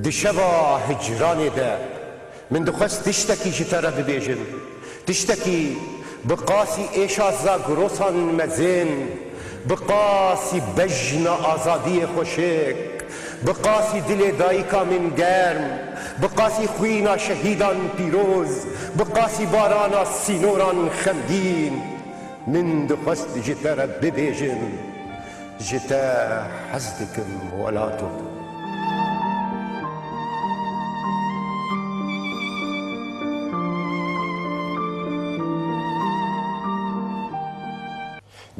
دشوا هجراني ده من دخست تشتكي جترى ببيجن تشتكي بقاسي إيشازا قروسان مزين بقاسي بجنا آزادي خوشك بقاسي دل دايكا من گرم بقاسي خوينا شهيدان بيروز بقاسي بارانا سينوران خمدين من دخست جترى ببيجن جتا حزدكم ولاتو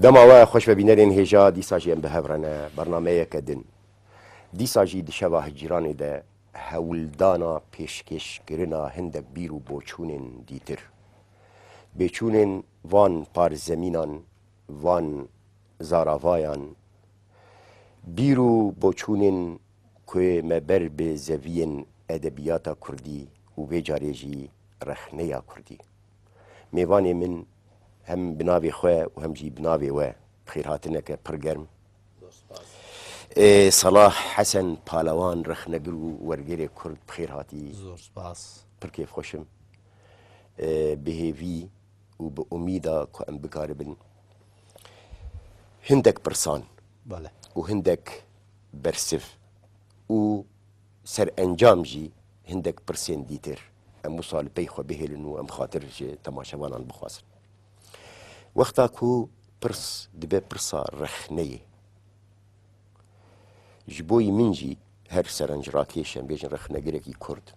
دماوە خۆش بە بینەرێن هێژا دیساژیان بە هەورەنە بەرنامەیەکە دن دیساژی دشەوا هەجیرانێدا هەولدانا پێشکەشکردنا هەندێک بیر و بۆچوونên دیتر بێچوونên وان پارزەمینان وان زاراڤایان بیر و بۆچوونên کوێ مەبەر بێ زەڤiyên ئەدەبیاتا کوردی و بێجارێ jî رەخنەیا کوردی mêvanê min هم بناوی خواه و هم جی بناوی و بخیر هاتنکه پرگرم صلاح حسن پالوان رخنگر و ورگر کرد بخیر هاتی زور سپاس پر کیف خوشم بهیوی و به امیدا که ام بکاربن هندک پرسان بله و هندک برسف و سر انجام جی هندک پرسین دیتر ام مصال پیخو بهلن و ام خاطر جی تماشوانان بخواستن وقتا کو پرس دبه پرسا رخنه جبوی منجی هر سرنج راکیشن بیجن رخنه گرکی کرد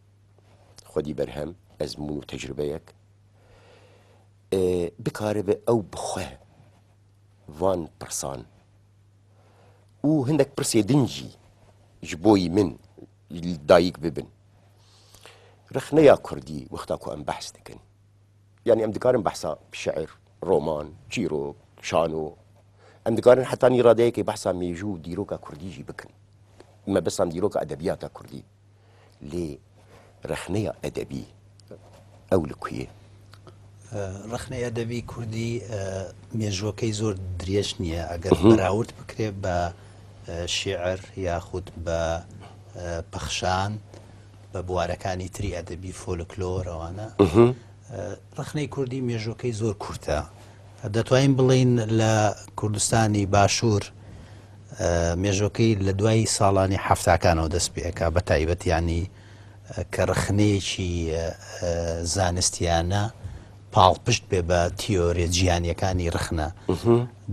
خودی برهم از منو تجربه یک بکاره به او بخواه وان پرسان او هندک پرسی دنجی جبوی من دایک ببن رخنه یا کردی وقتا کو ام بحث دکن يعني ام دكارن بحثا بشعر رومان چیرۆک شانۆ ئەم دەکارن حتانی ڕادەیەکی بەحسا مێژوو دیرۆکە کوردیژی بکن مەبەستان دیرۆکە ئەدەبیاتە کوردی لێ رەخنەیە ئەدەبی ئەو لەکوێ رەخنەی ئەدەبی کوردی مێژوەکەی زۆر درێژ نییە ئەگەر بەراورد بکرێت بە شێعر یاخود بە پەخشان بە بوارەکانی تری ئەدەبی فۆلکلۆر ئەوانە رەخنەی کوردی مێژوەکەی زۆر کورتە دەتوانین بڵین لە کوردستانی باشوور مێژوەکەی لە دوای ساڵانی حەفتاکانەوە دەست پێەکە بە تایبەت ینی کە رەخنەیەکی زانستیانە پاڵپشت بێ بە تیۆرێ جیهانیەکانی رەخنە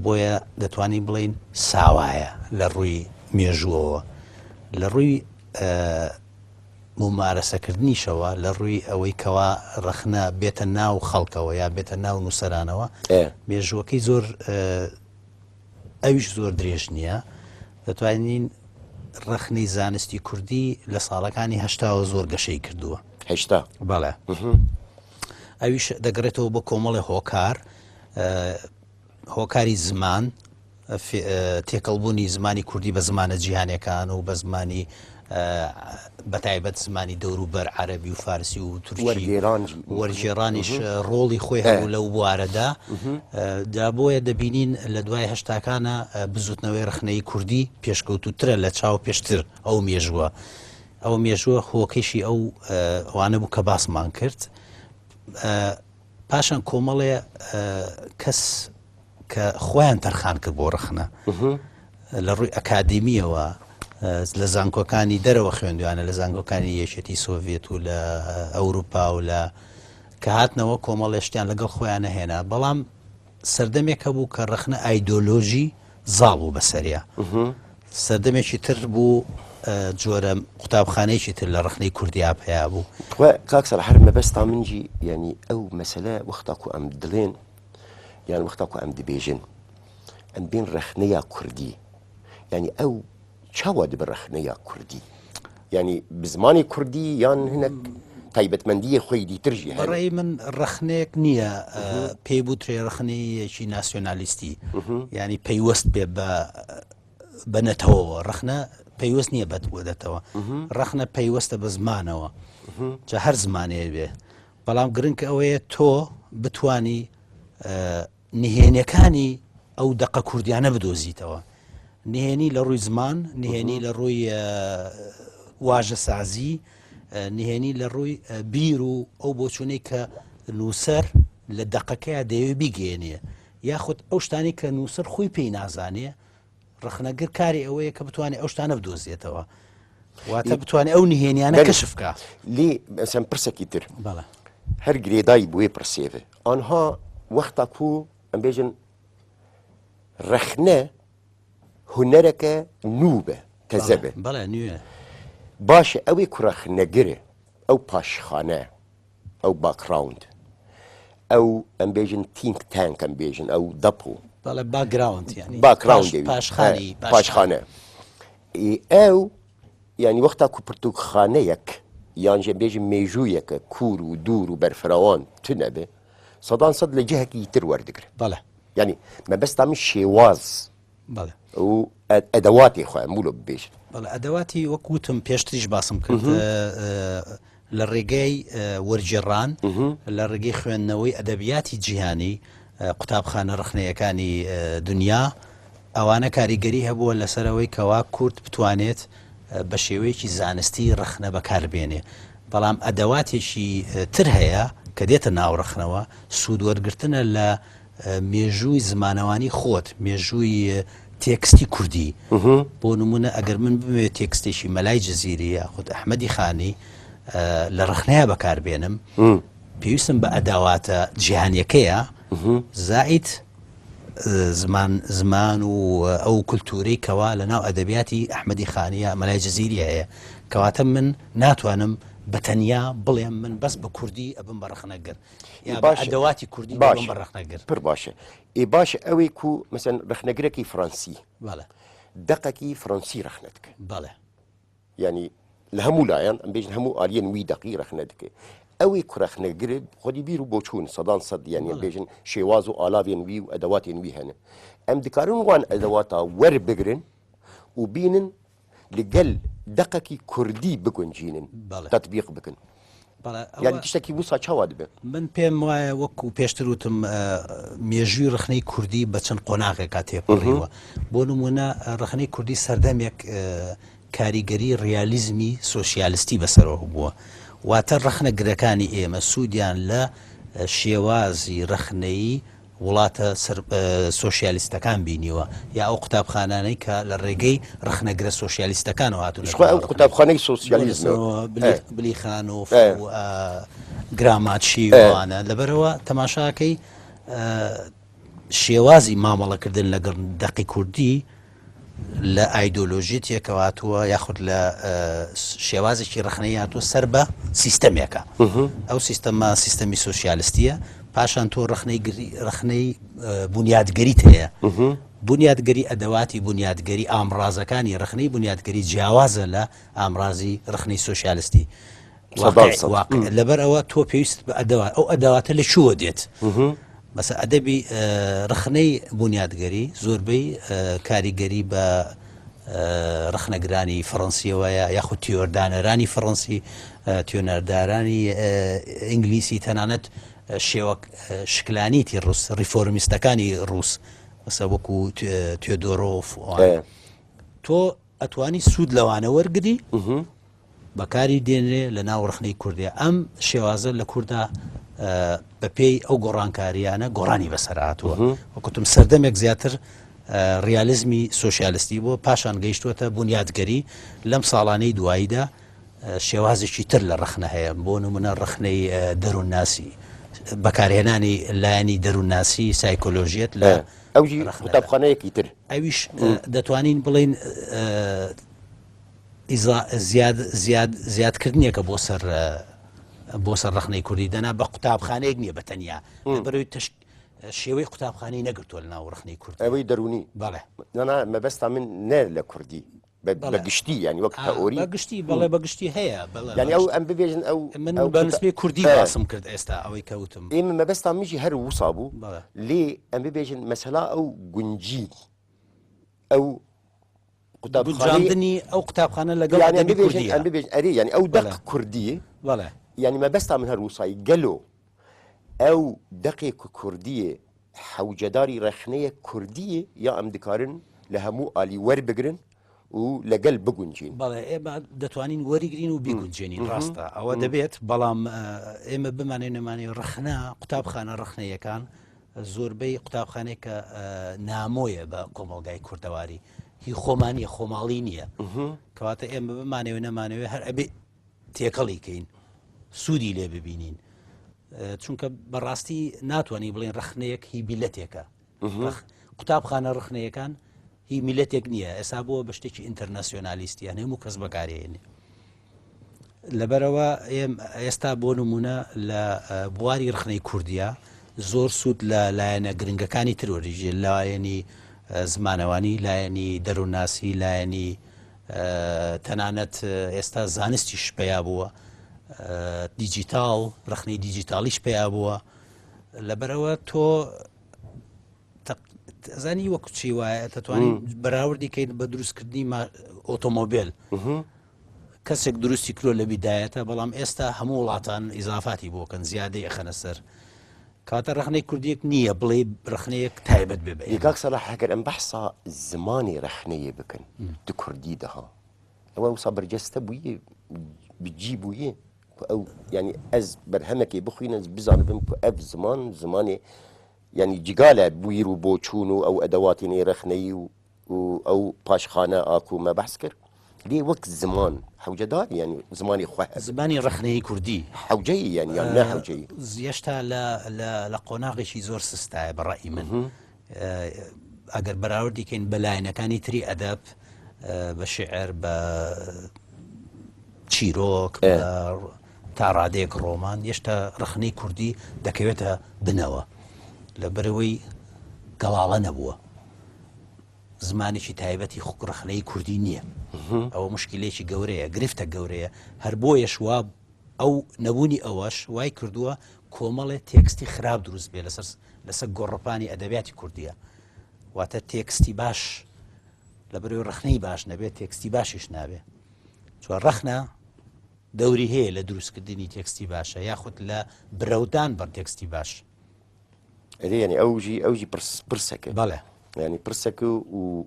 بۆیە دەتوانین بڵین ساوایە لە ڕووی مێژووەوە لە ڕووی ممارەسەکردنیشەوە لە ڕووی ئەوەی کەوا رەخنە بێتە ناو خەڵکەوە یا بێتە ناو نووسەرانەوە مێژوەکەی زۆر ئەویش زۆر درێژ نییە دەتوانین رەخنەی زانستی کوردی لە ساڵەکانی هەشتاوە زۆر گەشەی کردووە هێشتا بەڵێ ئەویش دەگرێتەوە بۆ کۆمەڵی هۆکار هۆکاری زمان تێکەڵبوونی زمانی کوردی بە زمانە جیهانیەکان و بە زمانی بەتایبەت زمانی دەوروبەر عەرەبی و فارسی و تورکی وەرگێڕانیش ڕۆڵی خۆی هەبوو لەو بوارەدا دا بۆیە دەبینین لە دوای هەشتاکانە بزوتنەوەی رەخنەی کوردی پێشکەوتوترە لە چاو پێشتر ئەو مێژووە ئەو مێژووە هۆکەیشی ئەوانە بوو کە باسمان کرد پاشان کۆمەڵێ کەس کە خۆیان تەرخان کرد بۆ رەخنە لە ڕووی ئەکادیمیەوە لە زانکۆکانی دەرەوە خوێندویانە لە زانکۆکانی یەکێتی سۆڤێت و لە ئەوروپا و لە کە هاتنەوە کۆمەڵێشتیان لەگەڵ خۆیانە هێنا بەڵام سەردەمێکە بوو کە رەخنە ئایدۆلۆژی زاڵ بوو بەسەریا سەردەمێکی تر بوو جۆرە قوتابخانەیەکی تر لە رەخنەی کوردیا پێیا بوو کاکسەر هەر مەبەستا منجی ینی ئەو مەسەلە وەختاکو ئەم دڵێن یان وەختاکو ئەم دەبێژن ئەم بین رەخنەیە کوردی ینی ئەو چاوا دەبە رەخنەیە کوردی ینی بزمانی کوردی یان هەنێک تایبەتمەندیە خۆی دیترژی هەیە بەڕێی من رەخنەیەک نییە پێی بوترێ رەخنەیەکی ناسیۆنالیستی ینی پەیوەست بێ بە نەتەوەوە رەخنە پەیوەست نییە بەدەتەوە رەخنە پەیوەستە بە زمانەوە جا هەر زمانەیە بێ بەڵام گرنگ ئەوەیە تۆ بتانی نهێنیەکانی ئەو دەقە کوردیانە بدۆزیتەوە نهێنی لە ڕووی زمان نهێنی لە ڕووی واژە سازی نهێنی لە ڕووی بیر و ئەو بۆچوونەی کە نووسەر لە دەقەکەیە دەیەوێت بیگەێنێ یاخود ئەو شتانی کە نووسەر خۆی پێی نازانێ ڕخنەگر کاری ئەوەیە کە بتوانێت ئەو شتانە بدۆزێتەوە واتە بتوانێت ئەو نهێنیانە کەشف بکە لێ مەسەن پرسێکی تر بەڵێ هەر گرێدایی بۆیە پرسێوێ ئەنها وەختا کو ئەم بێژن رەخنە هونەرەکە نوو بە تەزە بێ بەڵێ نوێ باشە ئەوەی کو رەخنەگرێ ئەو پاشخانە ئەو باکراوند ئەو ئەم بێژن تینک تانک ئەم بێژن ئەو دەپۆ بەڵێ باگراوند ینی باکراوند پاشخانە ئەو ینی وەختا کو پرتوخانەیەک یانجە بێژن مێژوویەکە کوور و دوور و بەرفراوان تو نەبێ سەدان سەد لە جهەکی تر وەردەگرێت بەڵێ ینی مەبەستا من شێواز بەڵێ و ئەدەواتی خۆیان بوو لە ببێژن بەڵێ ئەدەواتی وەکوتم پێشتریش باسم کرد لە ڕێگەی وەرجێڕان لە ڕێگەی خوێندنەوەی ئەدەبیاتی جیهانی قوتابخانە ڕخنەیەکانی دنیا ئەوانە کاریگەری هەبووە لەسەرەوەی کەوا کورد بتوانێت بە شێوەیەکی زانستی ڕخنە بەکاربێنێ بەڵام ئەدەواتێکی تر هەیە کە دێتە ناوڕخنەوە سوودوەرگرتنە لە مێژووی زمانەوانی خۆت مێژووی تێکستی کوردی بۆ نمونە ئەگەر من بمێت تێکستێکی مەلای جززیری یاخود ئەحمەدی خانی لە ڕخنەیە بەکاربێنم پێویستم بە ئەداواتە جیهانیەکەیە زائیت زمان و ئەو کولتوری کەوا لە ناو ئەدەبیاتی ئەحمەدی خانیە مەلای جززیری هەیە کەواتە من ناتوانم بەتەنیا بڵێم من بەس بە کوردی ئەبم بە ڕخنەگەر یا بە ئەدەواتی کوردی بە ڕخنەگەر پڕ باشە باشە ئەوەی کو مەسەن ڕخنەگرێکی فەڕەنسی بەڵێ دەقەکی فەڕەنسی ڕخنە دکە بەڵێ ینی لە هەموو لایەن ئەم بێژن هەموو ئالیەن وی دەقی ڕخنە دکێ ئەوەی کوڕەخنەگرێ خۆی بیر و بۆچوون سەدان سەد یانی بێژن شێواز و ئالاوێن وی و ئەدەواتێن وی هەنە ئەم دکارن وان ئەدەواتە وەربگرن و بینن لەگەل دەقەکی کوردی بگونجینن تەطبیق بکن یعنی تشتێکی وسا چاوا دەبێت من پێم وایە وەکو پێشتر وتم مێژووی ڕخنەی کوردی بە چەند قۆناغێکا تێپەڕیوە بۆ نمونە ڕخنەی کوردی سەردەمێک کاریگەری ڕیالیزمی سۆسیالیستی بەسەرەوە بووە واتە ڕخنەگرەکانی ئێمە سوودیان لە شێوازی ڕخنەیی وڵاتە سۆسیالیستەکان بینیوە یا ئەو قوتابخانانەی کە لە ڕێگەی ڕخنەگرە سۆسیالیستەکانەوە هاتوون ئەو قوتابخانەی سۆسیالیزم بلیخانۆف و گراماتشیوانە لەبەرەوە تەماشاکەی شێوازی مامەڵەکردن لەگەڵ دەقی کوردی لە ئایدۆلۆژی تێکەواتووە یاخود لە شێوازێکی ڕخنەی هاتووە سەر بە سیستەمێکە ئەو سیستەمە سیستەمی سۆسیالیستیە پاشان تۆ ڕخنەی بنیادگەریت هەیە بنیادگەری ئەدەواتی بنیادگەری ئامڕازەکانی ڕخنەی بنیادگەری جیاوازە لە ئامڕازی ڕخنەی سۆسیالیستی لەبەر ئەوە تۆ پێویست بە ئەدەوات ئەو ئەدەواتە لە چووە دێت مەسە ئەدەبی ڕخنەی بنیادگەری زۆربەی کاریگەری بە ڕخنەگرانی فەڕەنسیەوەیە یاخود تیۆردانەرانی فەڕەنسی تیۆنەردارانی ئینگلیسی تەنانەت شێوە شکلانیتی ڕوس ریفۆرمیستەکانی ڕووس مەسە وەکو تیۆدۆرۆف تۆ ئەتوانی سوود لەوانە وەرگری بەکاری دێنرێ لە ناو ڕخنەی کوردی ئەم شێوازە لە کووردا بە پێی ئەو گۆڕانکاریانە گۆڕانی بەسەر هاتووە وەکوتم سەردەمێک زیاتر ریالیزمی سۆسیالیستی بۆ پاشان گەیشتوەتە بنیادگەری لەم ساڵانەی دواییدا شێوازێکی تر لە ڕخنە هەیە بۆ نمونە ڕخنەی دەروونناسی بەکارهێنانی لایەنی دەروونناسی سایکۆلۆژیەت لە ئەوجی قوتابخانەیەکی تر ئەویش دەتوانین بڵین زیادکردنیەکە بۆ سەر ڕخنەی کوردی دەنا بە قوتابخانەیەک نییە بەتەنیا بەروی شێوەی قوتابخانەی نەگرتووە لە ناو ڕخنەی کورد ئەوەی دەرونی بەڵێ نانا مەبەستا من نەر لە کوردی بەگشتی ینی وەک تەئۆری بەگشتی بەڵێ بەگشتی هەیە ینی ئەو ئەم ببێژن ئەو من بەنسبەی کوردی باسم کرد ئێستا ئەوەی کەوتم ئێمە مەبەستا میژی هەر وسا بوو لێ ئەم ببێژن مەسەلا ئەو گونجی ئەو قوتابخانەی ئەو قوتابخانە لەگەڵ ئەم ببێژن ئەرێ ینی ئەو دەق کوردی بەڵێ ینی مەبەستا من هەر وسایی گەلۆ ئەو دەقێک کوردیە حەوجەداری ڕخنەیە کوردیە یا ئەم دکارن لە هەموو ئالی وەربگرن و لەگەل بگونجین. بەڵێ ئێمە دەتوانین وەریگرین و بیگونجێنین ڕاستە ئەوە دەبێت بەڵام ئێمە بمانێنەمانی ڕخنا قوتابخانە ڕخنەیەکان زۆربەی قوتابخانەیە کە نامۆیە بە کۆمەڵگای کوردەواری هی خۆمانیە خۆماڵی نییە کەواتە ئێمە بمانەوە نەمانەوێت هەر ئەبێ تێکەڵی کەین سوودی لێ ببینین چونکە بەڕاستی ناتوانانی بڵێن ڕخنەیەک هی بیلەتێکە قوتابخانە ڕخنەیەکان هی میلەتێک نییە ئێستا بووە بە شتێکی ئینتەرناسیۆنالیستیان هەموو کەس بەکارێنێ لەبەرەوە ئێستا بۆ نمونە لە بواری ڕخنەی کوردیا زۆر سوود لە لایەنە گرنگەکانی ترۆریژێ لایەنی زمانەوانی لایەنی دەرووناسی لایەنی تەنانەت ئێستا زانستیش پێیا بووە دیجیتال ڕخنەی دیجیتالیش پێیا بووە لەبەرەوە تۆ زانی وەکو چی وایە دەتوانین بەراوردی کەین بە دروستکردنی ئۆتۆمۆبیل کەسێک دروستی کرۆ لە بیدایەتە بەڵام ئێستا هەموو وڵاتان ئیزافاتی بۆکەن زیادەی ئەخەنە سەر کاتە ڕخنەی کوردیەک نییە بڵێ ڕخنەیەک تایبەت بێ یکاک سەلاح هەگەر ئەم بەحسا زمانی ڕخنەیە بکەن دو کوردی دەها ئەوە وسا بەرجەستە بوویە بجی بوویە ئەو ینی ئەز بەرهەمێکی بخوێنە بزانم کو ئەف زمانێ يعني جيجالا بويرو بوچونو او ادواتي رخني او باشخانه اكو ما بحث كر ليه وقت زمان حوجه دار يعني زماني خواه زماني رخني كردي حوجي يعني لا حوجي زيشتا لا قناغشي زور سستا برايي من اگر براوردي كاين بلاينه كاني تري ادب بشعر بشيروك تاراديك رومان يشتا رخني كردي دكويتها بنوا لەبەرەوەی گەڵاڵە نەبووە زمانێکی تایبەتی ڕخنەی کوردی نییە ئەوە مشکلێکی گەورەیە گرفتە گەورەیە هەر بۆیە شواب ئەو نەبوونی ئەوەش وای کردووە کۆمەڵێ تێکستی خراپ دروست بێ لەسەر گۆڕپانی ئەدەبیاتی کوردیە واتە تێکستی باش لەبەرەوەی ڕخنەی باش نەبێت تێکستی باشیش نابێ چوە ڕەخنە دەوری هەیە لە دروستکردنی تێکستی باشە یاخود لە برەودان بەر تێکستی باش يعني اوجي برسكه بله يعني برسكه و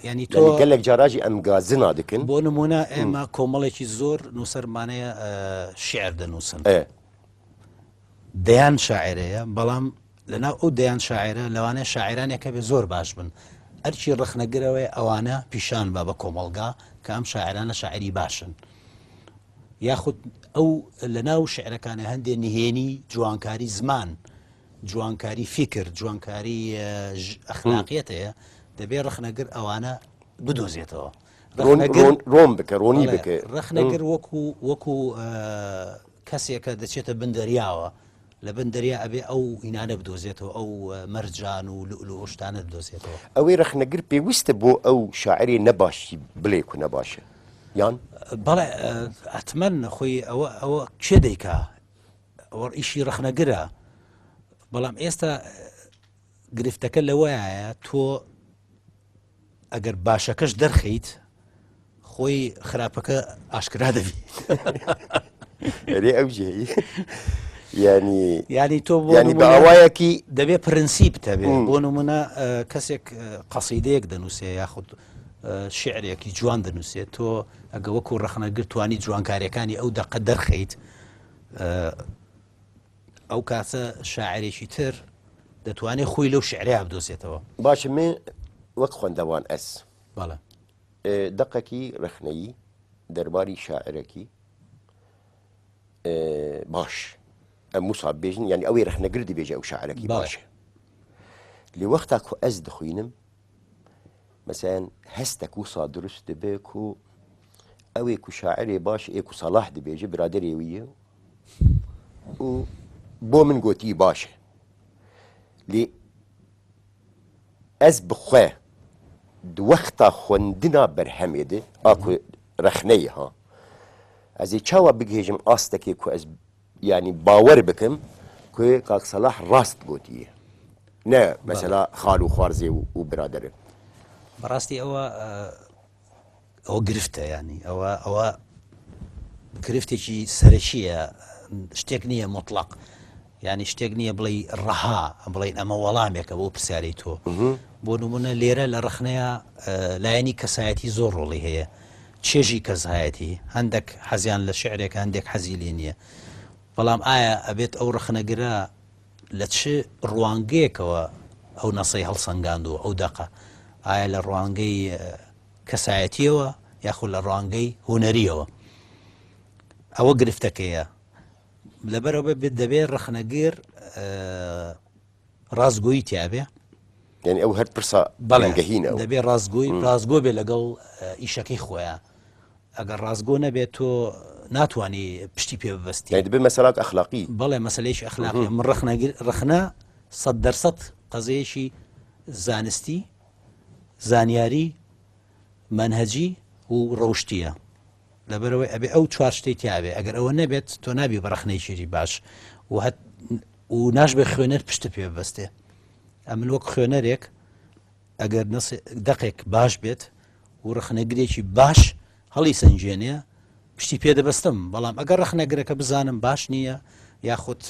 يعني تو قال لك جراجي ام غازنا دكن بو نمونه اما كوملكي زور نوسر معناها شعر دنوسن ديان شاعريه بلام لنا او ديان شاعره لوانا شاعران يكبي زور باش بن ارشي رخنا قروي اوانا بيشان بابا كوملغا كام شاعران شاعري باشن ياخذ او لنا شعر كان هندي نهيني جوانكاري زمان جوانکاری فکر جوانکاری ئەخلاقیەتەیە دەبێت ڕخنەگر ئەوانە بدۆزێتەوە ڕۆم بکە ڕۆنی بکە ڕخنەگر وەکو کەسێکە دەچێتە بن دەریاوە لە بن دەریا ئەبێ ئەو ئینانە بدۆزێتەوە ئەو مەرجان و لو شتانە بدۆزێتەوە ئەوەی ڕخنەگر پێویستە بۆ ئەو شاعری نەباشی بڵێ و نەباشە یان بەڵێ ئەتمەن خۆی ئەوە کێ دەیکا ئەوە ئیشی ڕخنەگرە بەڵام ئێستا گرفتەکە لەوەیە تۆ ئەگەر باشەکەش دەرخیت خۆی خراپەکە ئاشکرا دەبی ئەوجێ ینی تۆ ینی بەئاوایەکی دەبێ پرنسیپ هەبێ بۆ نمونە کەسێک قەسیدەیەک دەنووسێ یاخود شعرێکی جوان دەنووسێت تۆ ئەگە وەکو ڕخنەگر توانی جوانکاریەکانی ئەو دەقە دەرخیت ئەو کاتە شاعرێکی تر دەتوانێت خۆی لەو شعریا بدۆزێتەوە باشە من وەک خوێندەوان ئەس بەڵێ دەقێکی ڕخنەیی دەرباری شاعرێکی باش ئەم موسا بێژن ینی ئەوەی ڕخنەگر دەبێژە ئەو شاعرێکی باشە لێ وەختا کو ئەس دەخوێنم مەسەن هەستێک وسا دروست دەبێت و ئەوێ کو شاعرێ باش ئێک و سەلاح دەبێژە برادەرێویە و بۆ من گوتی باشە لێ ئەس بخوێ دووەختا خوێندنا بەرهەمێدە ئاکو ڕخنەی ها ئەزێ چاوە بگێژم ئاستەکێ کو ئەس ینی باوەڕ بکەم کو کاک سەلاح ڕاست گوتیە نە مەسەلا خاڵ و خوارزێ و برادەرە بەڕاستی ئەوە گرفتە ینی ئەوە گرفتێکی سەرەکیە شتێک نییە مطلق یعنی شتێک نییە بڵێ ڕەها بڵێن ئەمە وەڵامێکە بۆ پرسیارەی تۆ بۆ نمونە لێرە لە ڕخنەیە لایەنی کەسایەتی زۆر ڕۆڵی هەیە چێژی کەسایەتی هەندێک حەزیان لە شعرێک هەندێک حەزی لێ نییە بەڵام ئایا ئەبێت ئەو ڕخنەگرە لە چ ڕوانگەیەکەوە ئەو نەسەی هەڵسەنگاندووە ئەو دەقە ئایا لە ڕوانگەی کەسایەتیەوە یاخود لە ڕوانگەی هوەریەوە ئەوە گرفتەکەیە لەبەرەوە بێت دەبێت ڕخنەگیر ڕازگۆیی تیاابێ یعنی ئەو هەر پرسا بەڵێنگەهینە دەبێت ڕازگۆ بێ لەگەڵ ئیشەکەی خۆیان ئەگەر ڕازگۆ نەبێت تۆ ناتوانانی پشتی پێ ببستی دەبێ مەسەلاک ئەخلاقی بەڵێ مەسلەیەکی ئەخلاقی من ڕخنە 100% قەزەیەکی زانستی زانیاری منهەجی و ڕەوشتیە لەبەرەوەی ئەبێ ئەو چوار شتەی تیاابێ ئەگەر ئەوە نەبێت تۆ نابی بە ڕخنەی شیری باش و ناش بێ خوێنەر پشتە پێ ببەستێ ئەمن وەک خوێنەرێک ئەگەر دەقێک باش بێت و ڕخنەگرێکی باش هەڵی سنجێنێ پشتی پێ دەبەستم بەڵام ئەگەر ڕخنەگرەکە بزانم باش نییە یاخود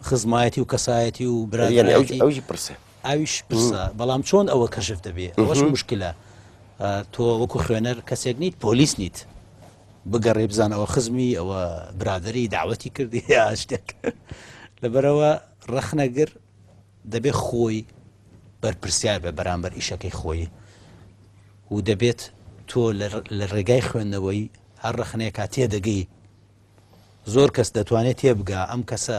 خزمایەتی و کەسایەتی و برایەتی ئەوژی پرسە ئاویش پرسە بەڵام چۆن ئەوە کەشف دەبێ ئەوەش مشکلە تۆ وەکو خوێنەر کەسێک نیت پۆلیس نیت بگەڕێ بزانەوە خزمی ئەوە برادری داوەتی کردی یا شتێک لەبەرەوە ڕخنەگر دەبێت خۆی بەرپرسیار بە بەرامبەر ئیشەکەی خۆی و دەبێت تۆ لە ڕێگای خوێندنەوەی هەر ڕخنەیەکا تێدەگەی زۆر کەس دەتوانێت تێبگا ئەم کەسە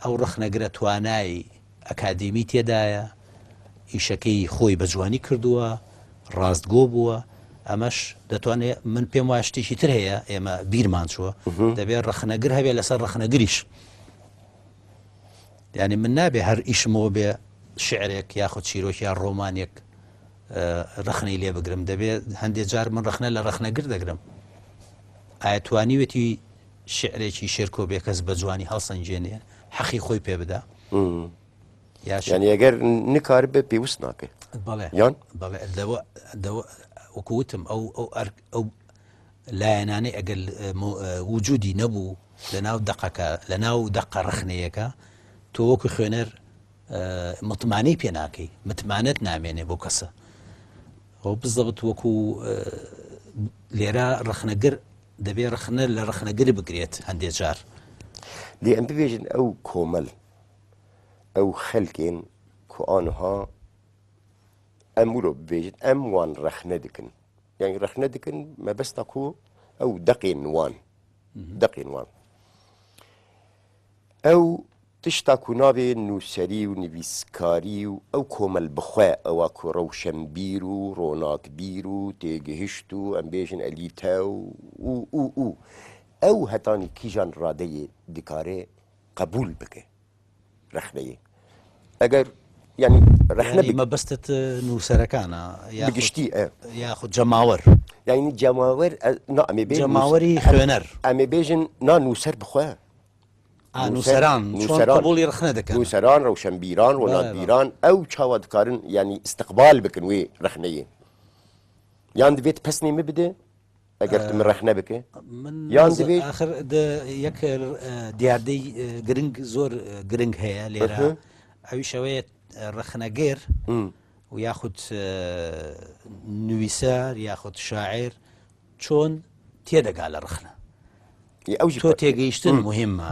ئەو ڕخنەگرە توانایی ئەکادیمی تێدایە ئیشەکەی خۆی بە جوانی کردووە ڕاستگۆ بووە ئەمەش دەتوانێت من پێم وایە شتێکی تر هەیە ئێمە بیرمان چووە دەبێت ڕخنەگر هەبێت لەسەر ڕخنەگریش یعنی من نابێ هەر ئیشمەوە بێ شعرێک یاخود چیرۆکی یا ڕۆمانێک ڕخنەی لێ بگرم دەبێت هەندێک جار من ڕخنە لە ڕخنەگر دەگرم ئایا توانیوێتی شعرێکی شێرکۆ بێ کەس بە جوانی هەڵسەنجێنێ حەقی خۆی پێ بدا یعنی ئەگەر نکار بێ پێویست ناکە بەڵێ یان بەڵێ وەکوتم ئەو لایەنانەی ئەگەر وجودی نەبوو لە ناو دەقە ڕخنەیەەکە تۆ وەکو خوێنەر متمانەی پێ ناکەی متمانەت نامێنێ بۆ کەسە ئەو بزەبت وەکو لێرە ڕخنەگر دەبێ ڕخنە لە ڕخنەگر بگرێت هەندێک جار لێ ئەم ببێژن ئەو کۆمەل ئەو خەلکێن کو ئانها ئەم ورۆ ببێژن ئەم وان ڕەخنە دکن یعنی ڕەخنە دکن مەبەستا کو ئەو دەقێن وان ئەو تشتا کو ناوێ نووسەری و نویسکاری و ئەو کۆمەل بخوێ ئەوە کو ڕەوشەمبیر و ڕۆناکبیر و تێگەهشت و ئەم بێژن ئەلیتە و ئەو هەتانی کیژان ڕادەیە دکارێ قبول بکە ڕەخنەیە ئەگەر یعنی ڕەخنە مەبەستت نووسەرەکانە بگشتی یاخود جەماوەر یعنی جەماوەر جەماوەری خوێنەر ئەمێ بێژن نا نووسەر بخوێ نووسەران قبولی ڕخنە دەکەن نووسەران ڕەوشەمبیران ڕۆناکبیران ئەو چاوا دکارن ینی استقبال بکن وێ ڕەخنەیە یان دەبێت پەسنێمە بدە ئەگەر من ڕەخنە بکە یان دەبێت یەک دیاردەی گرنگ زۆر گرنگ هەیە لێرە ئەوی شەوەیە ڕەخنەگێر و یاخود نوویسەر یاخود شاعیر چۆن تێدەگا لە ڕخنە تۆ تێگەیشتن مهمە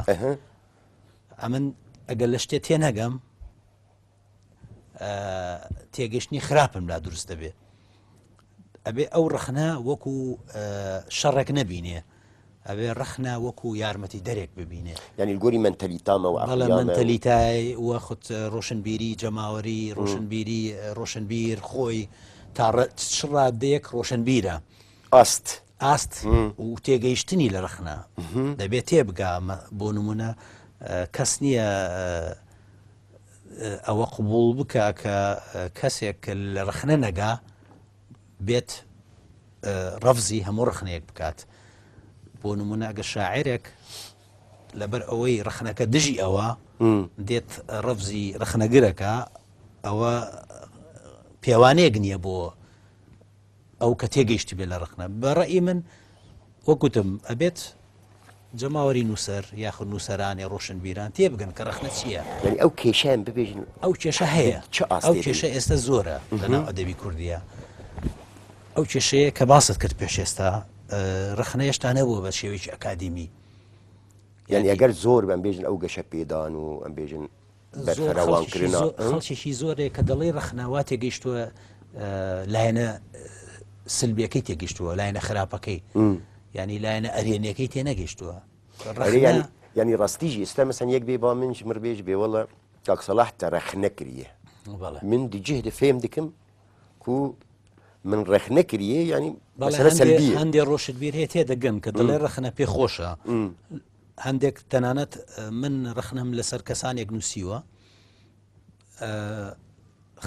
ئەمن ئەگەر لە شتێ تێنەگەم تێگەشتنی خراپم لا دروست دەبێت ئەبێ ئەو ڕخنە وەکو شەڕێک نەبینێ ئەبێ ڕخنە وەکو یارمەتی دەرێک ببینێ ینی گۆری منتەلیتامەوە منتەلیتای وەخت ڕۆشنبیری جەماوەری ڕۆشنبیر خۆی تا ڕادەیەک ڕۆشنبیرە ئاست و تێگەیشتنی لە ڕخنە دەبێت تێبگا بۆ نمونە کەس نییە ئەوە قبول بکە کە کەسێک لە ڕخنە نەگا بێت ڕەفزی هەموو ڕخنەیەک بکات بۆ نمونە ئەگە شاعرێک لەبەر ئەوەی ڕخنەکە دژی ئەوە دێت ڕەفزی ڕخنەگرەکە ئەوە پێوانەیەک نییە بۆ ئەو کە تێگەیشتی بێت لە ڕخنە بەڕەئی من وەکوتم ئەبێت جەماوەری نووسەر یاخود نووسەرانی ڕۆشنبیران تێبگەن کە رەخنە چییە؟ یعنی ئەو کێشیان ببێژن ئەو کێشە هەیە چه ئاستێ ئەو کێشە ئێستا زۆرە لەناو ئەدەبی کوردیە ئەو کێشەیە کە باست کرد پێش ئێستا رەخنە هێشتا نەبووە بە شێوەیەکی ئەکادیمی یعنی ئەگەر زۆر بەم بێژن ئەو گەشە پێدان و ئەم بێژن بەرفەرەوانکردنا خەڵکێکی زۆرێک کە دەڵێ رەخناوا تێگەیشتووە لایەنە سلبیەکەی تێگەیشتووە لایەنە خراپەکەی ینی لایەنە ئەرێنیەکەی تێنەگەیشتووە ینی ڕاستیژی ئێستا مەسەن یەک بێ با منش مڕبێژ بێوەڵە کاک سەلاح تە رەخنە کریە من دیجهد فێم دکم کو من رەخنە کریە ینی مەسەلە سەلبیە هەندێک ڕۆشتبیر هەیە تێدەگەن کە دڵێ رەخنە پێ خۆشە هەندێک تەنانەت من رەخنەم لەسەر کەسانێک نووسیوە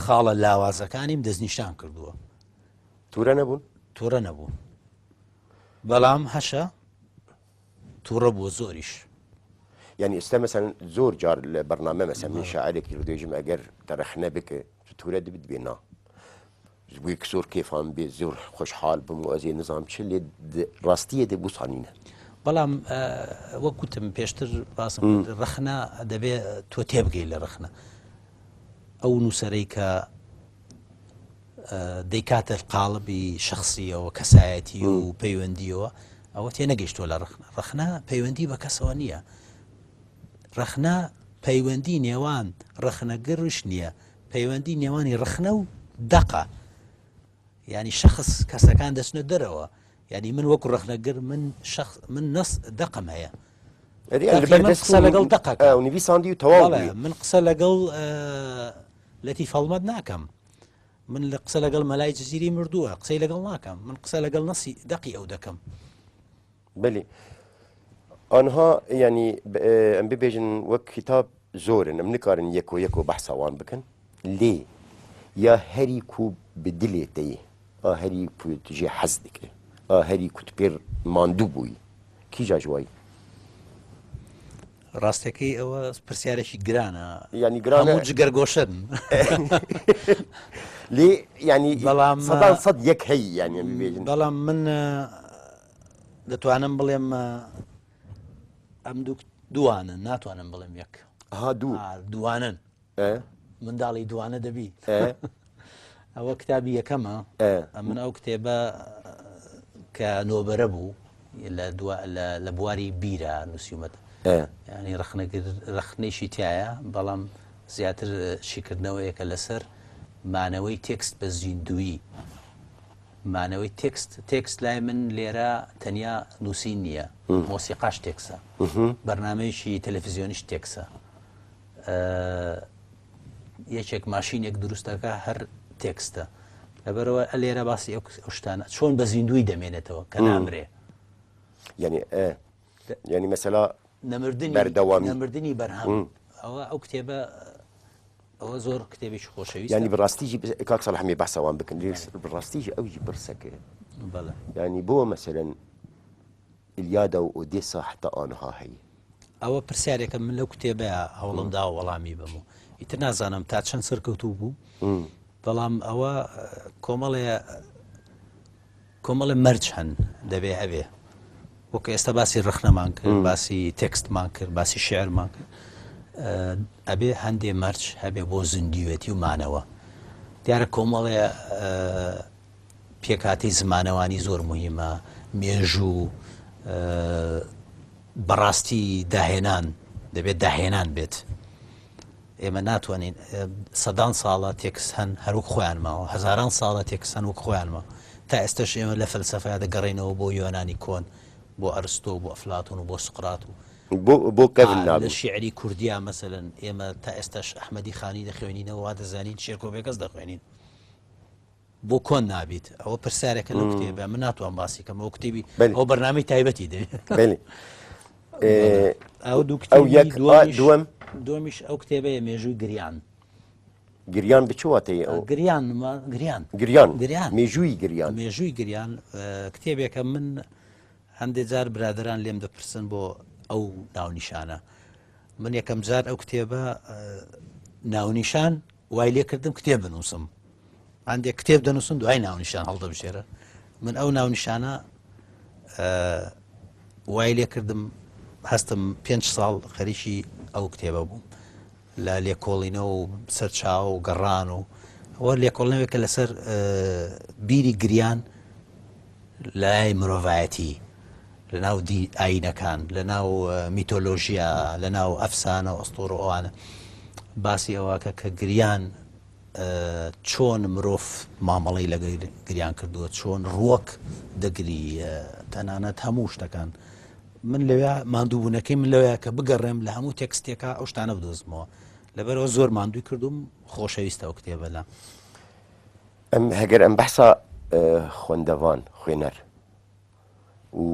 خاڵە لاوازەکانیم دەستنیشان کردووە توورە نەبوون تووڕە نەبوو بەڵام هەشە تووڕە بووە زۆریش یعنی ئێستا مەسەن زۆر جار لە بەرنامە مەسەن من شاعرێکی ڕدێژم ئەگەر تەرەخنە بکە توورە دەبێت بێنا بووی زۆر کێفان بێ زۆر خۆشحال بم و ئەزێ نظام چ لێ ڕاستیە دێ بوسانینە بەڵام وەکوتم پێشتر باسم رەخنە دەبێت تۆ تێبگەی لە رەخنە ئەو نووسەرەی کە دەیکاتە قاڵبی شخصیەوە کەسایەتی و پەیوەندیەوە ئەوە تێنەگەیشتووە لە رەخنە پەیوەندی بە کەسەوە نییە رەخنە پەیوەندی نێوان رەخنەگەڕش نییە پەیوەندی نێوانی رەخنە و دەقە ینی شخص کەسەکان دەچنە دەرەوە ینی من وەکو رەخنەگەر من نەس دەقم هەیە قسە لەگەڵ دەقەکە نویساندی و تەواو من قسە لەگەڵ لەتی فەڵمەت ناکەم من لە قسە لەگەڵ مەلای جزیری مردووە قسەی لەگەڵ ناکەم من قسە لەگەڵ نەسی دەقی ئەو دەکەم بەێ ئەها ینی ئەم ببێژن وەک کتاب زۆرن ئەم نکارن یەک و یەک و بەحساوان بکەن لێ یا هەری کو بدلێ دەیە هەری توژێ حەز دکرێ هەری کوت پێر ماندوو بووی کیجا جوایی ڕاستەکەی ئەوە پرسیارێکی گرانە ینی گرانە جگەرگۆشن لێ ینی بەڵام سەد یەک هەی یانی ببێژن بەڵام من دەتوانم بڵێم ئەم دوانن ناتوانم بڵێم یەک دوانن منداڵی دوانە دەبی ئەوە کتابی یەکەمە من ئەو کتێبە کە نۆبەرە بوو لە بواری بیرە نووسیومەت ینی رەخنەیشی تایە بەڵام زیاتر شیکردنەوەیەکە لەسەر مانەوەی تێکست بە زیندوی مانەوەی تێکست لای من لێرە تەنیا نووسین نییە مۆسیقاش تێکسە بەرنامەیەکی تەلەڤیزیۆنیش تێکسە یەکێک ماشینێک دروستەکە هەر تێکستە لەبەرەوە لێرە باسی ئەو شتانە چۆن بە زیندوی دەمێنێتەوە کە نامرێ ینی مەسەلا نەمردنی بەرهەم ئەو کتێبە ئەوە زۆر کتێبێکی خۆشەویست ینی بڕاستیژی کاک سەلاحمی بەحسەوان بکەن بڕاستیژی ئەوی برسەکە ینی بۆ مەسەلەن ئیلیادا و ئۆدێسا حتا ئانها هەیە ئەوە پرسیارێکە من لەو کتێبەیە هەوڵمدا وەڵامی بم و ئیتر نازانم تا چەند سەرکەوتوو بوو بەڵام ئەوە کۆمەڵە مەرج هەن دەبێ هەبێ وەکە ئێستا باسی رەخنەمان کرد باسی تێکستمان کرد باسی شێعرمان کرد ئەبێ هەندێ مەرج هەبێ بۆ زیندوێتی و مانەوە دیارە کۆمەڵێ پێکاتی زمانەوانی زۆر مهمە مێژوو بەڕاستی داهێنان دەبێت داهێنان بێت ئێمە ناتوانین سەدان ساڵە تێکس هەن هەروک خۆیان ماوە هەزاران ساڵە تێکس هەن وەک خۆیان ماوە تا ئێستش ئێمە لە فەلسەفەیە دەگەڕێنەوە بۆ یۆنانی کۆن بۆ ئەرستۆ بۆ ئەفلاتۆن و بۆ سقرات و بۆ کەڤن لە شیعری کوردیا مەسەلەن ئێمە تا ئێستاش ئەحمەدی خانی دەخوێنینەوە وا دەزانین شێرکۆ بێکەس دەخوێنین بۆ کۆن نابیت ئەوە پرسیارێکە لەو کتێبە من ناتوان باسی کەم ئەو کتێبی ئەو بەرنامەی تایبەتی دەوێت ئەو دووەم دومیش ئەو کتێبەیە مێژووی گریان بچواتەیە ئەو گریان مێژووی گریان کتێبێکە من هەندێک جار برادران لێم دەپرسن بۆ ئەو ناونیشانە من یەکەم جار ئەو کتێبە ناونیشان وای لێکردم کتێب بنووسم هەندێک کتێب دەنووسن دوای ناونیشان هەڵدەبژێرە من ئەو ناونیشانە وای لێکردم هەستم 5 ساڵ خەریکی ئەو کتێبە بووم لە لێکۆڵینەوە و سەرچاو و گەڕان و ئەوە لێکۆڵنەوەیکە لەسەر بیری گریان لە لای مرۆڤایەتی لە ناو ئاینەکان لە ناو میتۆلۆژیا لە ناو ئەفسانە و ئەستۆڕ و ئەوانە باسی ئەوەکە کە گریان چۆن مرۆڤ مامەڵەی لە گریان کردووە چۆن ڕووەک دەگری تەنانەت هەموو شتەکان من لەوێ ماندووبوونەکەی من لەوەیە کە بگەڕێم لە هەموو تێکستێکە ئەو شتانە بدۆزمەوە لەبەرەوە زۆر ماندووی کردوم خۆشەویستە ئەو کتێبە لە هەگەر ئەم بەحسا خوێندەوان خوێنەر و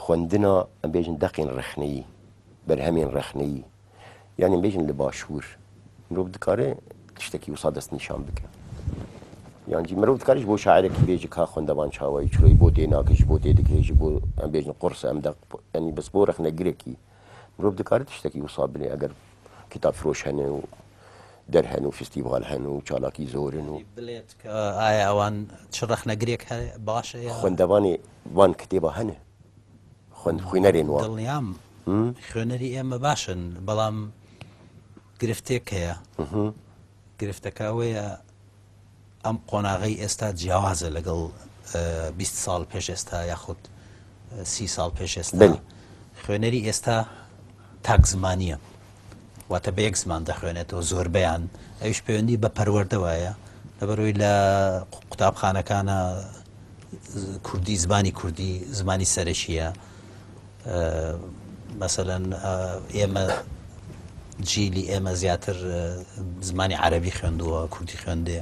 خوێندنە ئەم بێژن دەقین ڕخنەیی بەرهەمێن ڕخنەیی یانی بێژن لە باشوور مرۆڤ دکارێ تشتێکی وسا دەست نیشان بکە یانجی مرۆڤ دکاریش بۆ شاعرێکی بێژی کا خوێندەوان چاوایی چلۆی بۆ دێناکەش بۆ دێدەکەێژی بۆ ئەم بێژن قرس ئەم ینی بەس بۆ ڕخنەگرێکی مرۆڤ دکارێت تشتێکی وسا بنێ ئەگەر کتاب فرۆش هەنێ و دەرهەن و فستیڤال هەن و چالاکی زۆرن و بڵێت کە ئایا ئەوان چ ڕەخنەگرێک باشە خوێندەوانی وان کتێبە هەنێ خوێنەرێن وان دڵنیام خوێنەری ئێمە باشن بەڵام گرفتێک هەیە گرفتەکە ئەوەیە ئەم قۆناغی ئێستا جیاوازە لەگەڵ 20 ساڵ پێش ئێستا یاخود 30 ساڵ پێش ئێستا خوێنەری ئێستا تاک زمانیە واتە بە یەک زمان دەخوێنێتەوە زۆربەیان ئەوش پەیوەندی بە پەروەردەوەیە لەبەرەوەی لە قوتابخانەکانە کوردی زمانی کوردی زمانی سەرەکیە مەسەلەن ئێمە جیلی ئێمە زیاتر زمانی عەرەبی خوێندووە کوردی خوێندێ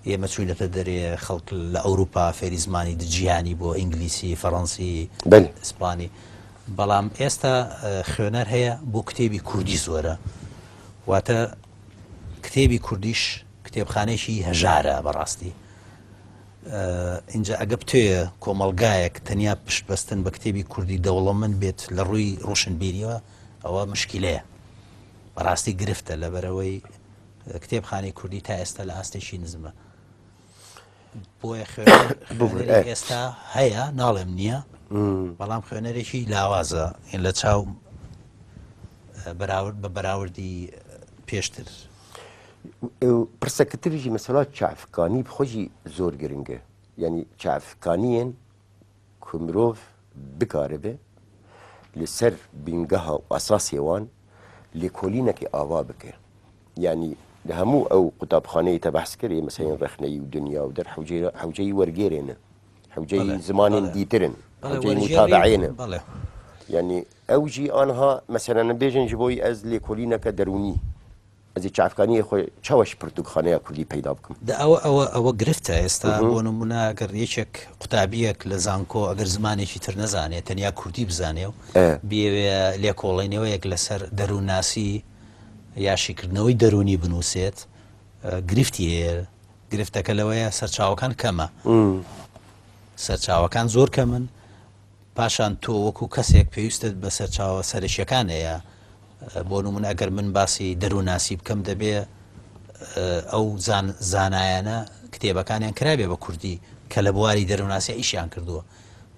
ئێمە چووینەتە دەرێ خەڵک لە ئەوروپا فێری زمانی دجیانی بۆ ئینگلیسی فەڕەنسی ئیسپانی بەڵام ئێستا خوێنەر هەیە بۆ کتێبی کوردی زۆرە واتە کتێبی کوردیش کتێبخانەیەکی هەژارە بەڕاستی اینجا ئەگە بتوێە کۆمەلگایەک تەنیا پشتبەستن بە کتێبی کوردی دەوڵەمەند بێت لە ڕووی ڕۆشنبیریەوە ئەوە مشکلەیە بەڕاستی گرفتە لەبەرەوەی کتێبخانەی کوردی تا ئێستا لە ئاستێکی نزمە بۆیە خوێنەری ئێستا هەیە ناڵێم نییە بەڵام خوێنەرێکی لاوازە لە چاو بە بەراوردی پێشتر پرسەکەتریژی مەسەلا چافکانی بخۆشی زۆر گرنگە یعنی چافکانیên ku mirov bikaribe li ser bîngeha esasê wan lêkolînekê ava bike yanî li hemû ew qutabxaneyê te behs kirê meselên rexneyî û dunya û der hewceyî wergêrê ne hewceyî zimanên dîtir in hewceyî mutabeeyê ne yanî ew jî anha meselen bêjin ji bo ez lêkolîneke derûnî ez ê çavkaniyê xwe çaweş pirtûkxaneya Kurdî peyda bikim ئەوە گرفتە ئێستا بۆ نمونە ئەگەر یەکێک قوتابیەک لە زانکۆ ئەگەر زمانێکی تر نەزانێت تەنیا کوردی بزانێ و بێوێ لێکۆڵینەوەیەک لەسەر دەروونناسی یاشیکردنەوەی دەرونی بنووسێت گرفتی گرفتەکە لەوەیە سەرچاوەکان کەمە سەرچاوەکان زۆر کەمن پاشان تۆ وەکو کەسێک پێویستت بە سەرچاوە سەرشیەکان هەیە بۆ نمونە ئەگەر من باسی دەروونناسی بکەم دەبێ ئەو زانایانە کتێبەکانیان کرابێ بە کوردی کە لە بواری دەروونناسی ئیشیان کردووە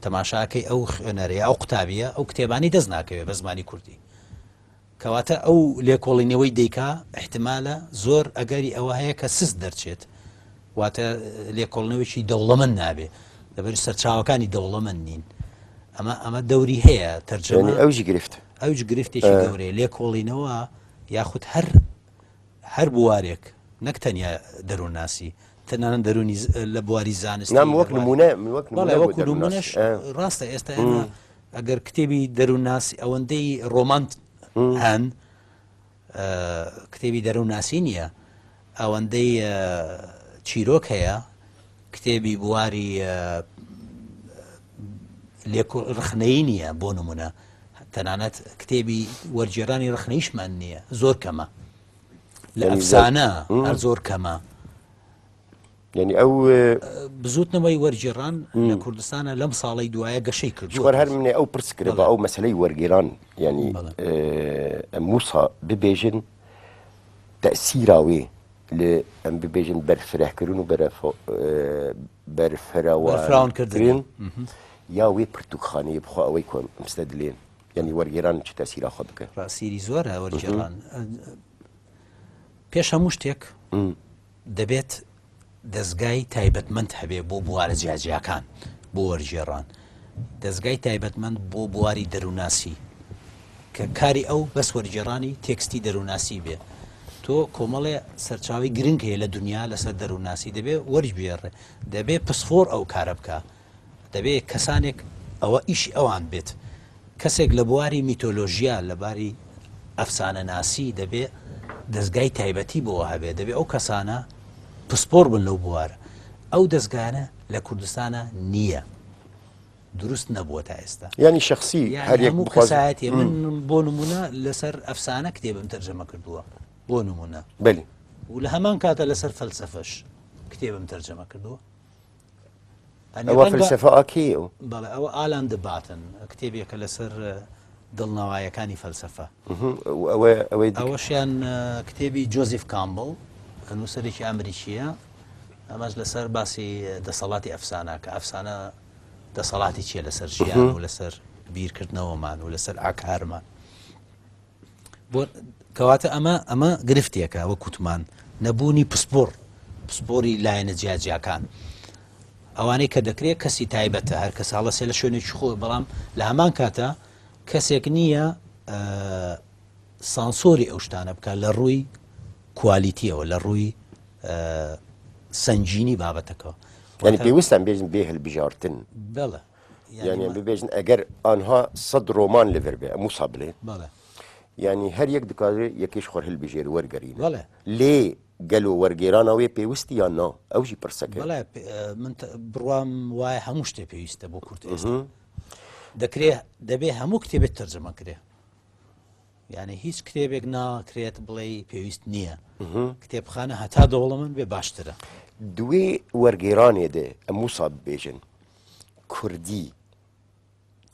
تەماشاکەی ئەو خوێنەرەیە ئەو قوتابیە ئەو کتێبانی دەست ناکەوێت بە زمانی کوردی کەواتە ئەو لێکۆڵینەوەی دەیکا احتیمالە زۆر ئەگەری ئەوە هەیە کە سست دەرچێت واتە لێکۆڵنەوەیکی دەوڵەمەند نابێ لەبەر سەرچاوەکانی دەوڵەمەند نین ئەمە دەوری هەیە تەرجەمە ئەوژی گرفت ئەوج گرفتێکی گەورەیە لێکۆڵینەوە یاخود هەر بوارێک نەک تەنیا دەروونناسی تەنانەت دەرونی لە بواری زانستی وەک نمونە وەکو نمونەش ڕاستە ئێستا ئێمە ئەگەر کتێبی دەروونناسی ئەوەندەی ڕۆمانت هەن کتێبی دەروونناسی نییە ئەوەندەی چیرۆک هەیە کتێبی بواری ڕخنەیی نییە بۆ نمونە تەنانەت کتێبی وەرگێڕانی ڕخنەیشمان نییە زۆر کەمە لە ئەفسانە هەر زۆر کەمە یعنی ئەو بزوتنەوەی وەرگێڕان لە کوردستانە لەم ساڵی دوایە گەشەی کرد هەر منێ ئەو پرسکرێت بە ئەو مەسلەی وەرگێڕان ینی موسا ببێژن تەسیراوێ لە ئەم ببێژن بەرفرەکردن و بەرفراوانکردن یا وێ پرتوخانەیە بخوا ئەوەی کۆم ئەمستە دلێن ینی وەرگێران چ تەسیرا خۆ بکە ڕاستیری زۆرە وەرجێڕان پێش هەموو شتێک دەبێت دەستگای تایبەتمەند هەبێ بۆ بوارە جیاجیاکان بۆ وەرجێڕان دەستگای تایبەتمەند بۆ بواری دەرووناسی کە کاری ئەو بەس وەرجێڕانی تێکستی دەرووناسی بێ تۆ کۆمەڵێ سەرچاوی گرنگ هەیە لە دنیا لەسەر دەرووناسی دەبێ وەرجبێڕێ دەبێ پسفۆر ئەو کارە بکە دەبێ کەسانێک ئەوە ئیشی ئەوان بێت کەسێک لە بواری میتۆلۆژیا لە باری ئەفسانە ناسی دەبێ دەستگای تایبەتی بۆ هەبێ دەبێ ئەو کەسانە پسپۆر بن لەو بوارە ئەو دەستگانە لە کوردستانە نییە دروست نەبووە تا ئێستا ینی شخصی هەرێک کەسایەتی من بۆ نمونە لەسەر ئەفسانە کتێبم تەرجەمە کردووە بۆ نمونە بەلی و لە هەمان کاتە لەسەر فەلسەفەش کتێبم تەرجەمە کردووە ئەوە فەلسەفە ئاکێ ئەو بەڵێ ئەوە ئالان دەباتن کتێبێکە لەسەر دڵنەوایەکانی فەلسەفە ئەوەشیان کتێبی جۆزیف کامبڵ نووسەرێکی ئەمریکیە ئەمەش لەسەر باسی دەسەڵاتی ئەفسانە کە ئەفسانە دەسەڵاتی چیە لەسەر ژیان و لەسەر بیرکردنەوەمان و لەسەر ئاکارمان بۆ کەواتە ئەمە گرفتێکە وە کوتمان نەبوونی پسپۆری لایەنە جیاجیاکان ئەوانەی کە دەکرێت کەسی تایبەتە هەر کە ساڵەسێ لە شوێنێکی خۆ بەڵام لە هەمان کاتە کەسێک نییە سانسۆری ئەو شتانە بکە لە ڕووی کوالیتیەوە لە ڕووی سنجینی بابەتەکەەوە ینی پێویستان بێژن بێ هەلبژارتن بەڵێ یعنی ببێژن ئەگەر ئەها 100 ڕۆمان لەڤێر بێ ئەموسا بڵێ بەڵێ ینی هەر یەک دکارێ یەکیش خۆر هەلبژێر وەرگەرین بەڵێ لێ گەلو وەرگێرانەوەی پێویستی یان نا ئەوژی پرسەکە بەڵێ من بڕوام وایە هەموو شتێ پێویستە بۆ کورت ئێستا دەکرێت دەبێ هەموو کتێبێت تەرجەمە کرێ یعنی هیچ کتێبێک ناکرێت بڵێ پێویست نییە کتێبخانە هەتا دەوڵەمەند بێ باشترە دوێ وەرگێرانێ دێ ئەموسا ببێژن کوردی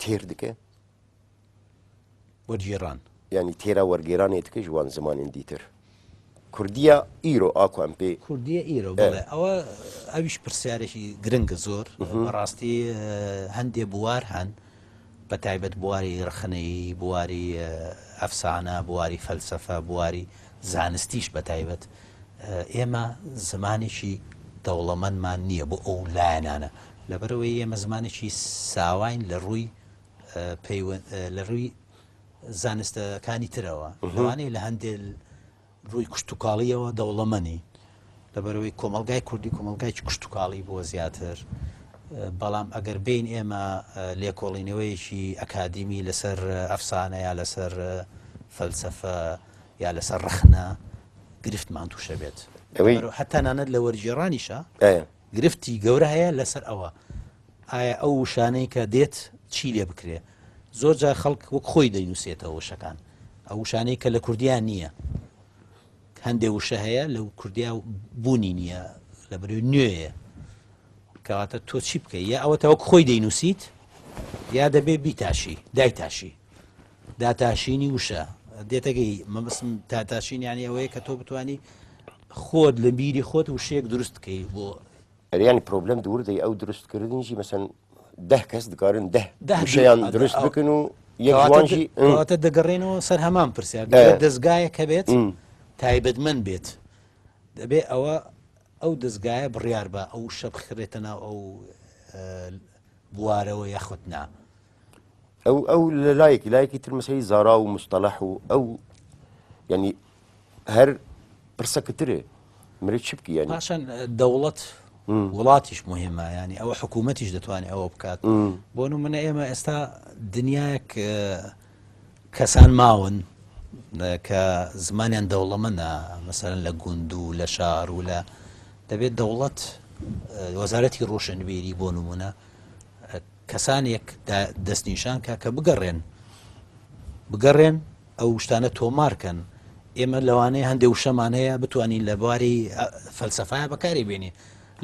تێر دکە وەرگێڕان ینی تێرە وەرگێرانێت دکە ژوان زمانین دیتر کوردیە ئیرۆ ئاکوان پێ کوردیە ئیرۆ بڵێ ئەوە ئەویش پرسیارێکی گرنگە زۆر بەڕاستی هەندێ بوار هەن بە تایبەت بواری ڕخنەی بواری ئەفسانە بواری فەلسەفە بواری زانستیش بە تایبەت ئێمە زمانێکی دەوڵەمەندمان نییە بۆ ئەو لایەنانە لەبەرەوەی ئێمە زمانێکی ساواین لە ڕووی لە ڕووی زانستەکانی ترەوە لەوانەیە لە هەندێک ڕووی کشتتوکاڵیەوە دەوڵەمەنی لەبەرەوەی کۆمەلگای کوردی کۆمەلگایکی کشتتوکاڵی بۆ زیاتر بەڵام ئەگەر بین ئێمە لێکۆڵینەوەیەکی ئەکادیمی لەسەر ئەفسانە یا لەسەر فەلسەفە یا لەسەر ڕخنە گرفتمان تووشە بێت حتا نانەت لە وەرگێڕانیشە گرفتی گەورە هەیە لەسەر ئەوە ئایا ئەو وشانەی کە دێت چی لێ بکرێ زۆر جا خەڵک وەک خۆی دەینووسێتەوە وشەکان ئەو وشانەی کە لە کوردیان نییە هەندێک وشە هەیە لەو کوردیا بوونی نییە لە بەرەوەی نوێیە کەواتە تۆ چی بکەی یا ئەوە تەوەک خۆی دەینووسیت یا دەبێ بیتاشی دایتاشی داتاشینی وشە دێتەگەی مەبسم تاتاشینیانی ئەوەیە کە تۆ بتوانی خۆت لە بیری خۆت وشەیەک دروست بکەی بۆ ئەریانی پرۆبلەم دوور دەی ئەو دروستکردنیشی مەسەن 10 کەس دەکارن 10 وشەیان دروست بکەن و یەکوانشی کەواتە دەگەڕێنەوە سەر هەمان پرسیار دەستگایە کە بێت تایبەتمەند بێت دەبێ ئەو دەستگایە بڕیار بە ئەو شە بخرێتە ناو ئەو بوارەوە یاخود نا ئەو لە لایەکی تر مەسەی زارا و مستەلەح و ئەو ینی هەر پرسەکەترێ مرێ چی بکە ینی پاشان دەوڵەت وڵاتیش مهمە ینی ئەوە حکوومەتیش دەتوانێت ئەوە بکات بۆ نمونە ئێمە ئێستا دنیایەک کەسان ماون کە زمانیان دەوڵەمەندە مەسەرەن لە گوند و لە شار و لە دەبێت دەوڵەت وەزارەتی ڕۆشنبیری بۆ نمونە کەسانێک دەستنیشان کە بگەڕێن ئەو شتانە تۆمارکەن ئێمە لەوانەیە هەندێک وشەمان هەیە بتوانین لە بواری فەلسەفایە بەکاری بێنی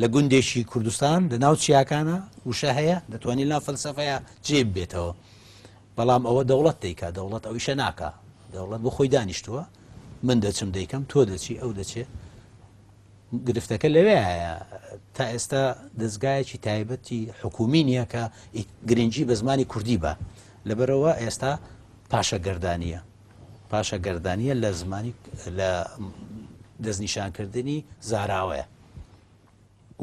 لە گوندێکی کوردستان لە ناو چیاکانە وشە هەیە دەتوانین لا فەلسەفەیە جێب بێتەوە بەڵام ئەوە دەوڵەت دەیکا دەوڵەت ئەویشە ناکە دەوڵەت بۆ خۆی دانیشتووە من دەچم دەیکەم تۆ دەچی ئەو دەچێت گرفتەکە لەوێ هەیە تا ئێستا دەستگایەکی تایبەتی حکومی نییە کە گرنگی بە زمانی کوردی بە لەبەرەوە ئێستا پاشە گەردانیە پاشە گەردانیە لە زمانی لە دەستنیشانکردنی زاراوەیە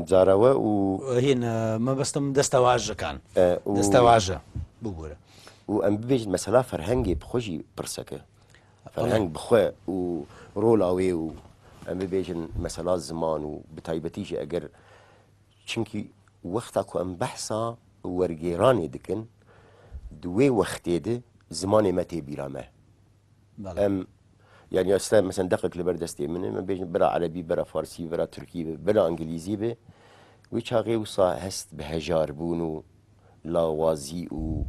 جاراوە و هین مەبەستم دەستەواژەکان دەستەواژە بگورە و ئەم ببێژن مەسەلا فەرهەنگێ بخۆشی پرسەکە فەرهەنگ بخۆێ و ڕۆڵاوێ و ئەم ببێژن مەسەلا زمان و بتایبەتیژی ئەگەر چونکی وەختا کو ئەم بەحسا وەرگێڕانێ دکن دوێ وەختێدە زمانێ مە تێبیرامە ئەم يعني أستاذ مثلا دقق لبردستي من بيجن برا عربي برا فارسي برا تركي برا إنجليزي به ويشاغي وصا هست بهجار بونو لاوازي و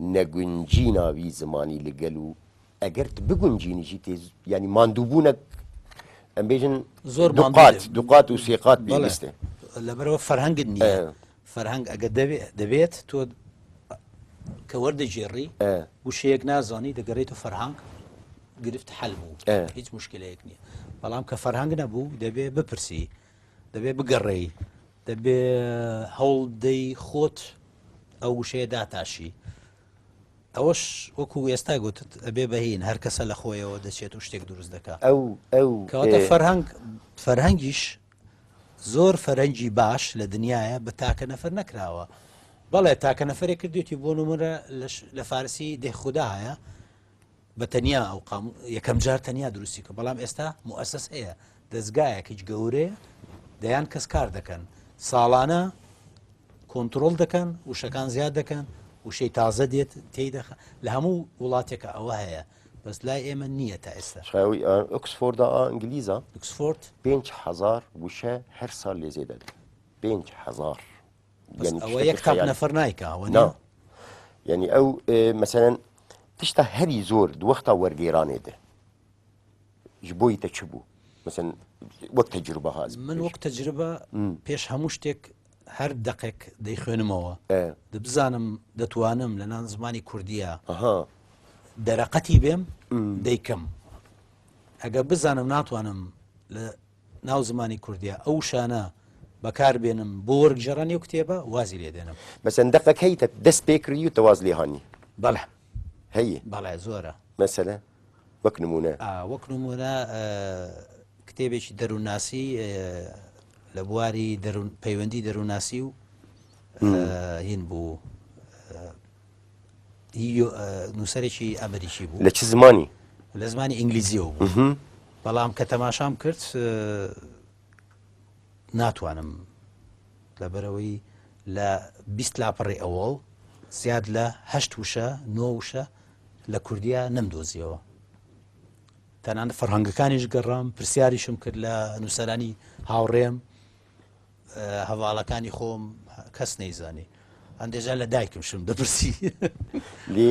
نجنجينا بي زماني لقلو أجرت بجنجيني جيتي يعني ماندوبونك أم بيجن زور دقات وسيقات بيجسته لبرو فرهنگ النية فرهنگ أجد دبيت تو كورد جيري وشيك نازاني دقريتو فرهنگ گرفت حل بوو هیچ مشکلەیەک نییە بەڵام کە فەرهەنگ نەبوو دەبێ بپرسی دەبێ بگەڕێی دەبێ هەوڵدەی خۆت ئەو وشەیە داتاشی ئەوەش وەکو ئێستا گوتت ئەبێ بەهین هەر کەسە لە خۆیەوە دەچێت و شتێک دروست دەکات ئەو کەواتە فەرهەنگیش زۆر فەرهەنگی باش لە دنیاە بە تاکە نەفەر نەکراوە بەڵێ تاکە نەفرێک کردوێتی بۆ نمونە لە فارسی دێخودایە بە تەنیا ئەو یەکەم جار تەنیا دروستی کە بەڵام ئێستا موسس هەیە دەستگایەکیش گەورەیە دەیان کەس کار دەکەن ساڵانە کۆنتترۆل دەکەن وشەکان زیاد دەکەن وشەی تازە دێت تێیدەخ لە هەموو وڵاتێکە ئەوە هەیە بەس لای ئێمە نییە تا ئێستا ئۆکسفۆردا ئەنگلیزە ئۆکسفۆرد 5,000 وشە هەر ساڵ لێ زێدە 5,000 ئەوە یەک تاپ نەفەر نایکەوە یعنی ئەو مەسەرەن تشتا هەری زۆر دووەختا وەرگێرانێدە ji بۆی تە چ بوو مثلا وەک تەجروبە هاز من وەک تەجروبە پێش هەموو شتێک هەر دقێک دەیخوێنمەوە دەبزانم دەتوانم لە ناو زمانی کوردیە دەرەقەتی بێم دەیکەم ئەگە بزانم ناتوانم لە ناو زمانی کوردیە ئەو شانە بەکاربێنم بۆ وەرگژێڕانی و کتێبە وازی لێ دێنم مەسەن دەقەکەیتە دەست پێکردی و تەواز لێهانی بەڵێ هەیە بەڵێ زۆرە مەسەلە وەک نمونە وەک نمونە کتێبێکی دەروونناسی لە بواری پەیوەندی دەروونناسی و هین بوو نووسەرێکی ئەمریکی بوو لە چ زمانی لە زمانی ئینگلیزیەوە بوو بەڵام کە تەماشام کرد ناتوانم لەبەرەوەی لە 20 لاپەڕی ئەوڵ زیاد لە 8 وشە 9 وشە لە کوردیا نەمدۆزیەوە تەنانەت فەرهەنگەکانیش گەڕام پرسیاریشم کرد لە نووسەرانی هاوڕێم هەواڵەکانی خۆم کەس نەیزانی ئەندێژە لە دایکم شم دەپرسی لێ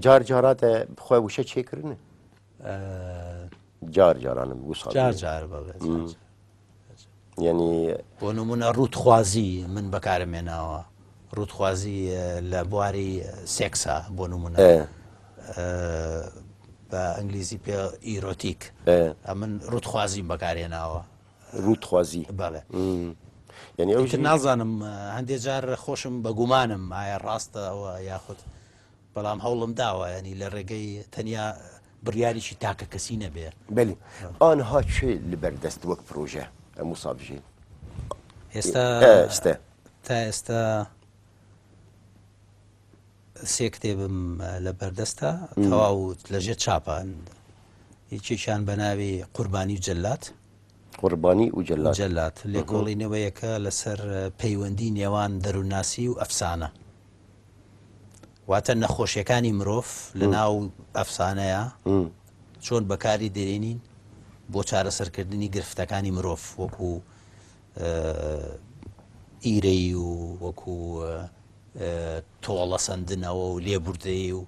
جار جاراتە بخوای وشە چێکردنە جار جارانم جار یعنی بۆ نمونە ڕوودخوازی من بەکارمێناوە ڕوودخوازی لە بواری سێکسا بۆ نمونە بە ئەنگلیزی پێ ئیرۆتیک من ڕوودخوازیم بەکارێناوە ڕوودخوازی بەڵێ یعنی ئەوتر نازانم هەندێک جار خۆشم بە گومانم ئایا ڕاستە ئەوە یاخود بەڵام هەوڵم داوە ینی لە ڕێگەی تەنیا بڕیاریشی تاکە کەسی نەبێ بەێ ئانها چێ لەبەردەست وەک پرۆژە ئەموو سابژین ئێستا تا ئێستا سێ کتێبم لە بەردەستە تەواو لەژێر چاپان هیچیشان بە ناوی قوربانی و جەلات قوربانی و جەلات لێکۆڵینەوەیەکە لەسەر پەیوەندی نێوان دەروونناسی و ئەفسانە واتە نەخۆشیەکانی مرۆڤ لە ناو ئەفسانەیە چۆن بەکاری دێنین بۆ چارەسەرکردنی گرفتەکانی مرۆڤ وەکو ئیرەی و وەکو تۆڵە سندنەوە و لێبوردەی و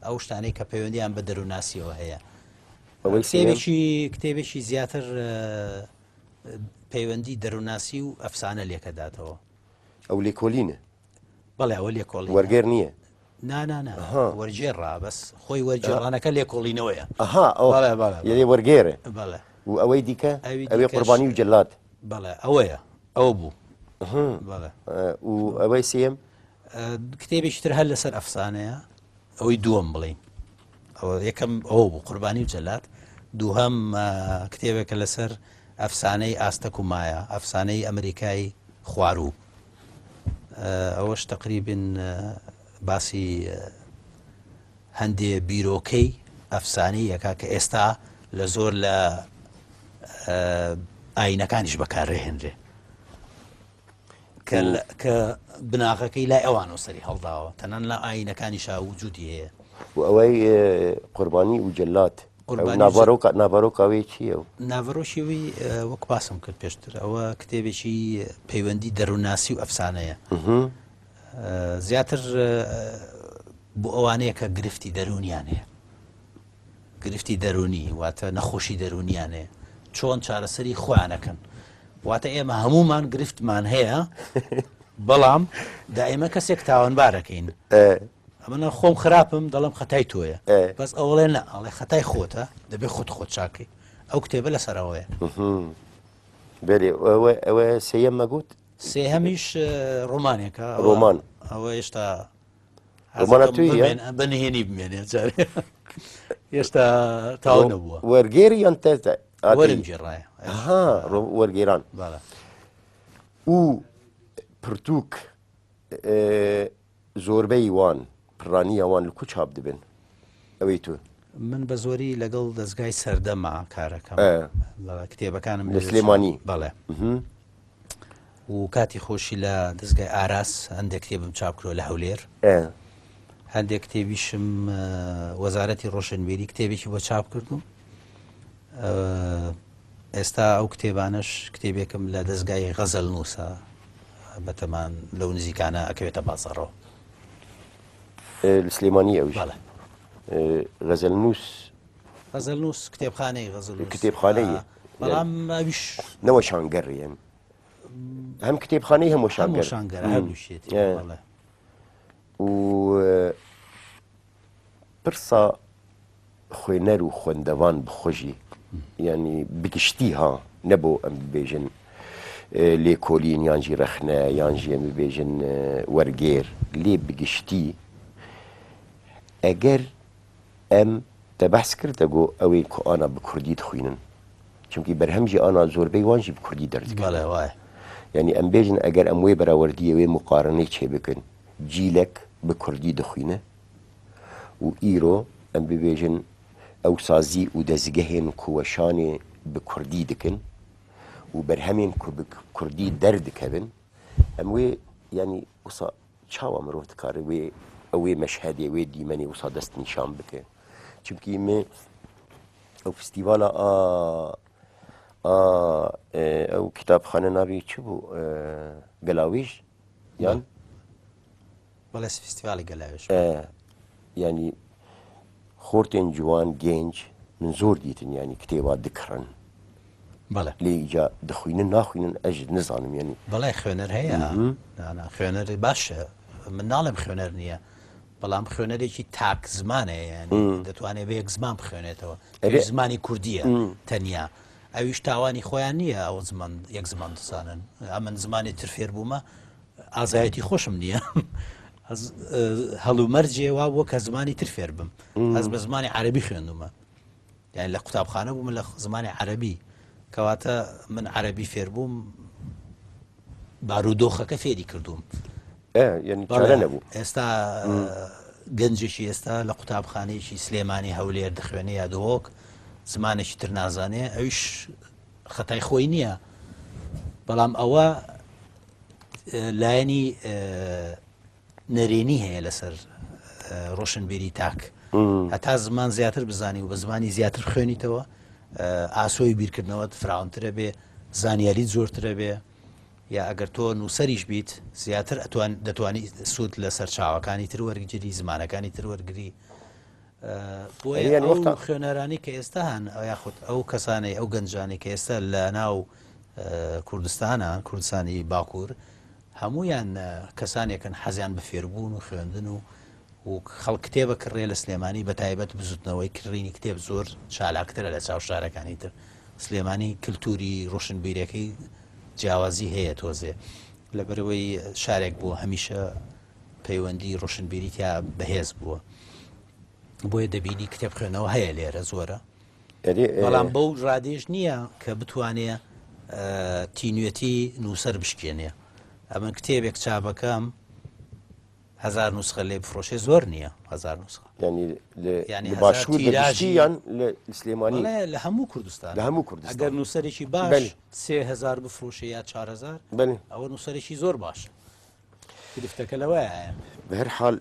ئەو شتانەی کە پەیوەندیان بە دەروونناسیەوە هەیە کتێبێکی زیاتر پەیوەندی دەروونناسی و ئەفسانە لێکەداتەوە ئەو لێکۆلینە بەڵێ ئەوە لێکۆڵی وەرگێر نییە نانانە وەرجێڕا بەس خۆی وەرجێڕانەکە لێکۆڵینەوەیە یعنی وەرگێرە بەڵێ و ئەوەی دیکە ئەوێ قوربانی و جەلات بەڵێ ئەوەیە ئەو بوو بەڵێ و ئەوەی سێم کتێبێکی تر هەر لەسەر ئەفسانەیە ئەوەی دووەم بڵین ئەوە یەکەم ئەو بوو قوربانی و جەلات. دووهەم کتێبێکە لەسەر ئەفسانەی ئاستەک و مایە، ئەفسانەی ئەمریکای خواروو. ئەوەش تقریبن باسی هەندێ بیرۆکەی ئەفسانی یەکا کە ئێستا لە زۆر لە ئاینەکانیش بەکارڕێهێنرێ کە بناغەکەی لای ئەوان و سەری هەڵداوە، تەنان لە ئاینەکانیش وجودی هەیە. و ئەوەی قوربانی و جەلات ناڤەرۆکاوی چییە؟ ناڤەڕۆشیەوەی وەک باسم کرد پێشتر، ئەوە کتێبێکی پەیوەندی دەروونناسی و ئەفسانەیە. زیاتر بۆ ئەوانەیە کە گرفتی دەرونیان هەیە، گرفتی دەرونی واتە نەخۆشی دەرونیان هەیە، چۆن چارەسەری خۆیانەکەن. واتە ئێمە هەمومان گرفتمان هەیە، بەڵام دائیمە کەسێک تاوانبارەکەین. ئەمەە خۆم خراپم دەڵم خەتای تۆیە، بەس ئەوڵێ نە ئەڵێ خەتای خۆتە، دەبێت خۆت چاکەی. ئەو کتێبە لەسەرەوەیە. ئەوە سێەم مەگوت؟ سێهەمیش ڕۆمانێکە. ڕۆمان ئەوە هێشتا ڕۆمانە بنهێنی بمێنێ جارێ هێشتا تاو نەبووە. وەرگێری یان تێتە وەرمگێڕایە وەرگێران و پرتووک زۆربەی وان پڕانی ئەوان لە کو چاپ دەبن؟ ئەوەی تو من بە زۆری لەگەڵ دەستگای سەردەما کارەکەم، کتێبەکانم لە سلێمانی. بەڵێ و کاتی خۆشی لە دەستگای ئاراس هەندێک کتێبم چاپ کرۆ لە هەولێر، هەندێک کتێبیشم وەزارەتی ڕۆشنبیری کتێبێکی بۆ چاپ کردوم. ئێستا ئەو کتێبانش کتێبێکم لە دەستگای غەزەل نووسە بەتەمان لەو نزیکانە ئەکەوێتە بازاڕەوە لە سلێمانی. ئەوش غەزەل نووس کتێبخانەی غەزەل کتێبخانەیە، بەڵام ئەویش نەوە شانگەڕیان هەم کتێبخانەی هەموو شانگەر هەردووشێتی. و پرسا خوێنەر و خوێندەوان بخۆژی ینی بگشتی ها نەبوو ئەم ببێژن لێکۆلین یانجی رەخنە یانژی ئەم ببێژن وەرگێر لێ بگشتی ئەگەر ئەم دەبەس کردەگۆ ئەوەی کە ئانا بە کوردی دخوێنن، چونکی بەرهەمژی ئانا زۆربەی وانژی بە کوردی دەردەکەن. یعنی ئەم بێژن ئەگەر ئەم وێ بەراوەردیەوەی مقارنەی چێ بکەن جیلێک بە کوردی دەخوێنە و ئیرۆ ئەم ببێژن ئەو سازی و دەزگەهێن کووەشانێ بە کوردی دکن و بەرهەمێن کوردی دەردەکەبن، ئەم وێ ینی وسا چاوە مرۆڤ دکارە وێ ئەوێ مەشهەدێ وێ دیمەنی وسا دەست نیشان بکە. چونکی مێ ئەو فستیڤالە ئەو کتابخانە ناوی چ بوو؟ گەلاویژ یان بەڵێ فستیڤالی گەلاویژ، ینی خۆرتێن جوان گەنج من زۆر دیتن ینی کتێبا دکڕن. بەڵێ لێجا دەخوێنن ناخوێنن ئەژ نزانم ینی. بەڵێ خوێنەر هەیە، خوێنەر باشە، من ناڵێم خوێنەر نییە، بەڵام خوێنەرێکی تاک زمانەیە، ینی دەتوانێت بە یەک زمان بخوێنێتەوە، زمانی کوردیە تەنیا. ئەویش تاوانی خۆیان نییە ئەو زمان یەک زمان دەزانن. ئەمن زمانی تر فێر بوومە ئازایەتی خۆشم نییە، هەڵومەرجێ وا بووە کە زمانی تر فێر بم، ئەس بە زمانی عەرەبی خوێندومە، یعنی لە قوتابخانە بووم لە زمانی عەرەبی، کەواتە من عەرەبی فێر بووم بارودۆخەکە فێری کردوم. ئێستا گەنجێکی ئێستا لە قوتابخانەیەکی سلێمانی هەولێر دەخوێنێ یا دۆک زمانێکی تر نازانێ، ئەویش خەتای خۆی نییە، بەڵام ئەوە لایەنی نەرێنی هەیە لەسەر ڕۆشنبیری تاک. هەتا زمان زیاتر بزانی و بە زمانی زیاتر خوێنیتەوە ئاسۆی بیرکردنەوەت فراوانترە بێ، زانیاریت زۆرترە بێ، یا ئەگەر تۆ نووسەریش بیت زیاتر دەتوانی سوود لەسەر چاوەکانی تر وەرگری زمانەکانی تر وەرگری. بۆیە ئەو خوێنەرانی کە ئێستا هەن یاخود ئەو کەسانەی ئەو گەنجانی کە ئێستا لە ناو کوردستانە کوردستانی باکوور هەمویان کەسانێکن حەزیان بە فێربوون و خوێندن و خەڵک کتێبە کڕێ لە سلێمانی بە تایبەت بزوتنەوەی کڕینی کتێب زۆر چالاکترە لە چاو شارەکانی تر. سلێمانی کللتوری ڕۆشنبیرەکەی جیاوازی هەیە تۆزێ لەبەرەوەی شارێک بووە هەمیشە پەیوەندی ڕۆشنبیریتیا بەهێز بووە. بۆیە دەبینی کتێب خوێنەوە هەیە لێرە زۆرە یعنی بەڵام بەو ڕادێژ نییە کە بتوانێ تینوێتی نووسەر بشکێنێ ئەمە کتێبێک چاپەکەم 1000 نوسخە لێ بفرۆشێ زۆر نییە 1000 نوسخە یعنی باشوور دەبیشتی یان لە سلێمانی لە هەموو کوردستان لە هەموو کوردستان ئەگەر نووسەرێکی باش 3000 بفرۆشێ یا 4000 ئەوە نووسەرێکی زۆر باش گرفتەکە لەوەیە بە هەر حاڵ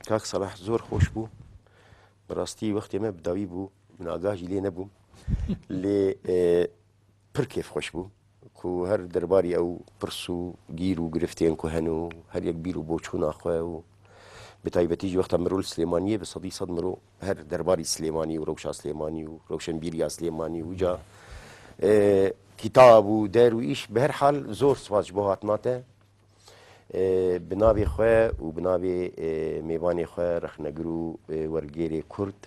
کاک سەلاح زۆر خۆش بوو بەڕاستی وەختی ئێمە بداوی بوو من ئاگاهی لێ نەبووم لێ پڕ کێف خۆش بوو و هەر دەرباری ئەو پرس و گیر و گرفتێن کو هەن و هەر یەک بیر و بۆ چوو ناخوێ و بەتایبەتیژ وەختە مرۆ سلێمانیە بە 100% مرۆ هەر دەرباری سلێمانی و ڕەوشا سلێمانی و ڕەوشنبیریا سلێمانی و جا کتاب و دەر و ئیش بە هەر حاڵ زۆر سوپاس بۆ هاتناتە بناوێ خوێ و بناوێ میوانێ خوێ رەخنەگر و وەرگێرێ کورد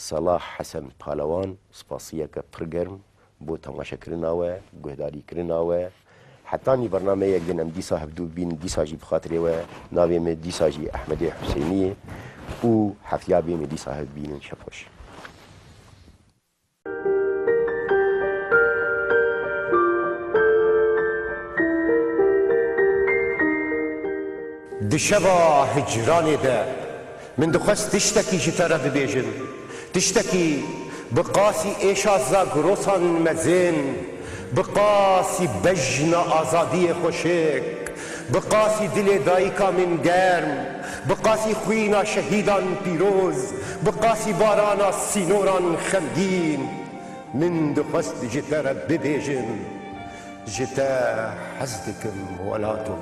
سەلاح حەسەن پالەوان سپاسیەکە پڕگەرم بۆ تەماشەکردناوە گوهداریکردناوە حتانی بەرنامەیەک دێن ئەم دیسا هەبدوو بین دیساژی بخاترێوە ناوێمە دیساژی ئەحمەدی حوسێنیە و هەفتیابێمە دیسا هەببینن شەفۆش دشەوا هجرانێدا من دخواست تشتێکی ji te re bibêjim tiştekî bi qasî êşa zagirosan mezin bi qasî bejna azadiyê xweşik bi qasî dilê dayîka min germ bi qasî xwîna şehîdan pîroz bi qasî barana sînoran xemgîn min dixwest ji te re bibêjim ji te hez dikim welato